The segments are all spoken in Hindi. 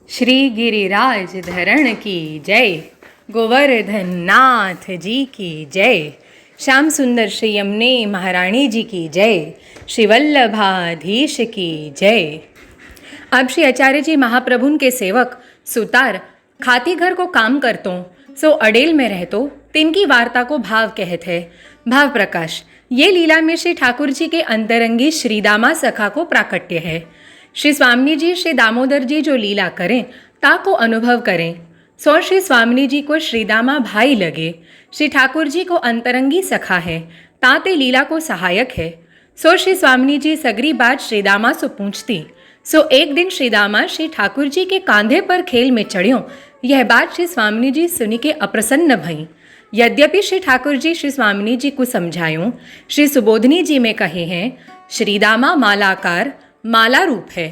श्री गिरिराज धरण की जय, गोवर्धन नाथ जी की जय, श्याम सुंदर श्री यमुने महारानी जी की जय, श्री वल्लभाधीश की जय। अब श्री आचार्य जी महाप्रभुन के सेवक सुतार खाती घर को काम करतो सो अडेल में रहतो, तिनकी वार्ता को भाव कहते। भाव प्रकाश ये लीला में श्री ठाकुर जी के अंतरंगी श्रीदामा सखा को प्राकट्य है। श्री स्वामी जी श्री दामोदर जी जो लीला करें ता को अनुभव करें, सो श्री स्वामी जी को श्रीदामा भाई लगे। श्री ठाकुर जी को अंतरंगी सखा है, ताते लीला को सहायक है। सो श्री स्वामी जी सगरी बात श्रीदामा सो पूछती। सो एक दिन श्रीदामा श्री ठाकुर जी के कांधे पर खेल में चढ़्यो। यह बात श्री स्वामी जी सुनी के अप्रसन्न भई। यद्यपि श्री ठाकुर जी श्री स्वामी जी को समझायूं, श्री सुबोधनी जी में कहे हैं श्रीदामा मालाकार माला रूप है,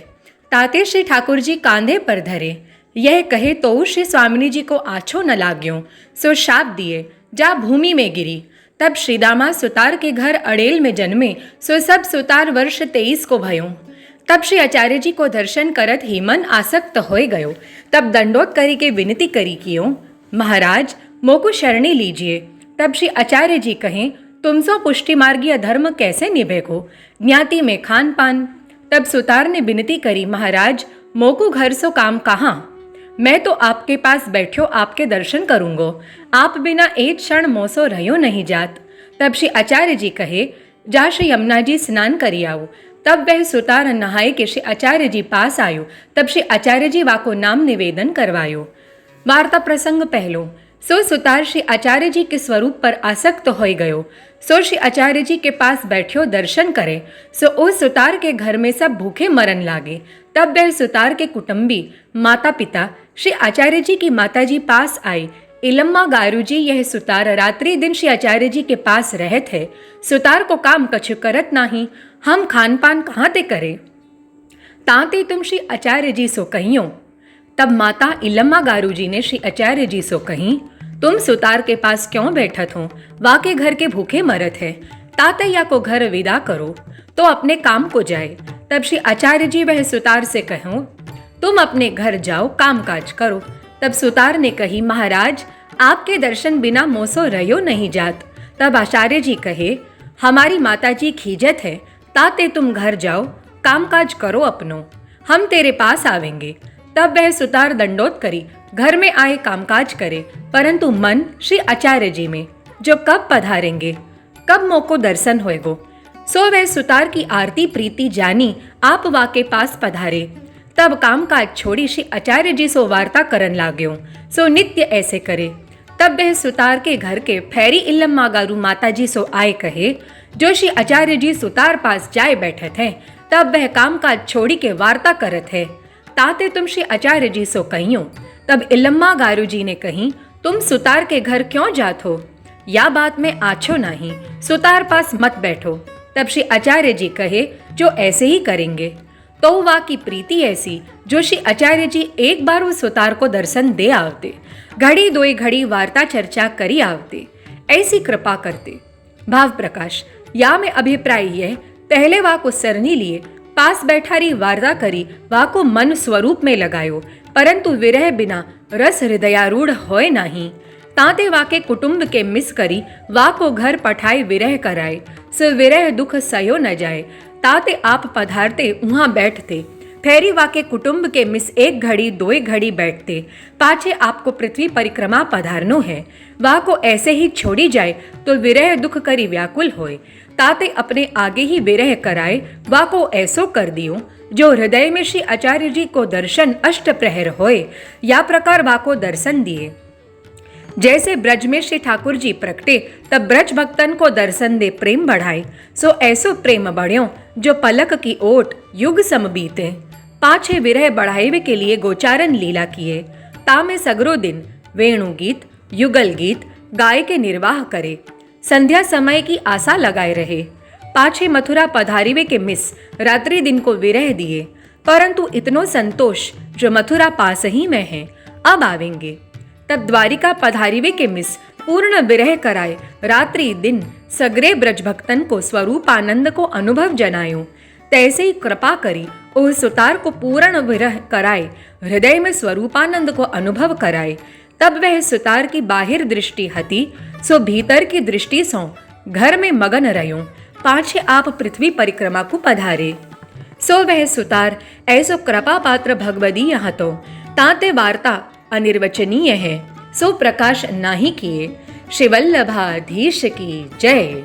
ताते श्री ठाकुर जी कांधे पर धरे। यह कहे तो श्री स्वामी जी को आछो न लाग्यो, सो शाप दिए जा भूमि में गिरी। तब श्रीदामा सुतार के घर अड़ेल में जन्मे, सो सब सुतार वर्ष 23 को भयो। तब श्री आचार्य जी को दर्शन करत ही मन आसक्त होए गयो। तब दंडोत करी के विनती करी कियो, महाराज मोको शरणी लीजिए। तब श्री आचार्य जी कहें, तुमसो पुष्टि मार्गीय धर्म कैसे निभेगो, ज्ञाति में खान पान। तब सुतार ने विनती करी, महाराज मोको घर सो काम कहाँ, मैं तो आपके पास बैठ्यो आपके दर्शन करूँगो, आप बिना एक क्षण मोसो रहो नहीं जात। तब श्री आचार्य जी कहे, जा श्री यमुना जी स्नान करी आओ। तब वह सुतार नहाए के श्री आचार्य जी पास आयो। तब श्री आचार्य जी वाको नाम निवेदन करवायो। वार्ता प्रसंग पहलो। सो सुतार श्री आचार्य जी के स्वरूप पर आसक्त हो गयो। सो श्री आचार्य जी के पास बैठ्यो दर्शन करे। सो उस सुतार के घर में सब भूखे मरन लागे। तब वह सुतार के कुटुंबी माता पिता श्री आचार्य जी की माता जी पास आई। इलम्मा गारू जी यह सुतार रात्रि दिन श्री आचार्य जी के पास रहे थे। सुतार को काम कछु करत नाही, हम खान पान कहाँ ते करे, ताते तुम श्री आचार्य जी सो कहियो। तब माता इलम्मा गारू जी ने श्री आचार्य जी सो कही, तुम सुतार के पास क्यों बैठत हो, वाके घर के भूखे मरत है, तातैया को घर विदा करो तो अपने काम को जाए। तब श्री आचार्य जी वह सुतार से कहो, तुम अपने घर जाओ काम काज करो। तब सुतार ने कही, महाराज आपके दर्शन बिना मोसो रहो नहीं जात। तब आचार्य जी कहे, हमारी माता जी खीजत है, ताते तुम घर जाओ काम काज करो अपनो, हम तेरे पास आवेंगे। तब वह सुतार दंडोत करी घर में आए कामकाज करे, परंतु मन श्री आचार्य जी में, जो कब पधारेंगे कब मोको दर्शन होएगो। सो वह सुतार की आरती प्रीति जानी आप वाके पास पधारे। तब कामकाज छोड़ी श्री आचार्य जी सो वार्ता करन लाग्यो। सो नित्य ऐसे करे। तब वह सुतार के घर के फैरी इल्लम्मा गारू माता जी सो आए कहे, जो श्री आचार्य जी सुतार पास जाए बैठे थे। तब वह कामकाज छोड़ी के वार्ता करत है, ताते तुम श्री आचार्य जी सो कहियो। तब इल्लम्मा गारू जी ने कही, तुम सुतार के घर क्यों जात हो, या बात में आछो नहीं, सुतार पास मत बैठो। तब श्री आचार्य जी कहे, जो ऐसे ही करेंगे। तो वा की प्रीति ऐसी, जो श्री आचार्य जी एक बार उस सुतार को दर्शन दे आवते, घड़ी दो घड़ी वार्ता चर्चा करी आवते, ऐसी कृपा करते। भाव प्रकाश या में अभिप्राय यह, पहले वा को सरनी लिए पास बैठारी वार्ता करी, वा को मन स्वरूप में लगायो, परंतु विरह बिना रस हृदयारूढ़ होए नहीं। ताते वाके कुटुंब के मिस करी, वा को घर पठाए विरह कराए, सो विरह दुख सयो न जाए। ताते आप पधारते वहाँ बैठते, फेरी वाके कुटुंब के मिस एक घड़ी दो घड़ी बैठते, पाछे आपको पृथ्वी परिक्रमा पधारनो है, वा को ऐसे ही छोड़ी जाए तो विरह दुख करी व्याकुल होए। ताते अपने आगे ही विरह कराए, वा को ऐसो कर दियो, जो हृदय में श्री आचार्य जी को दर्शन अष्ट प्रहर होए, या प्रकार वा को दर्शन दिए। जैसे ब्रज में श्री ठाकुर जी प्रकटे, तब ब्रज भक्तन को दर्शन दे प्रेम बढ़ाए, सो ऐसो प्रेम बढ़्यो, जो पलक की ओट युग सम बीते। पाछे विरह बढ़ावे के लिए गोचारन लीला किए, तामे सगरो दिन वेणु गीत युगल गीत गाय के निर्वाह करे, संध्या समय की आशा लगाए रहे। पाछे मथुरा पधारिवे के मिस रात्रि दिन को विरह दिए, परंतु इतनो संतोष जो मथुरा पास ही में है, अब आवेंगे। तब द्वारिका पधारिवे के मिस पूर्ण विरह कराए, रात्रि दिन सगरे ब्रज भक्तन को स्वरूप आनंद को अनुभव जनायो। तैसे ही कृपा करी उस सुतार को पूर्ण विरह कराए, हृदय में स्वरूपानंद को अनुभव कराए। तब वह सुतार की बाहिर दृष्टि हती, सो भीतर की दृष्टि सो घर में मगन रह्यो। पाछे आप पृथ्वी परिक्रमा को पधारे। सो वह सुतार ऐसो कृपा पात्र भगवदीय हतो, ताते वार्ता अनिर्वचनीय है, सो प्रकाश नाही किए। श्रीवल्लभाधीश की जय।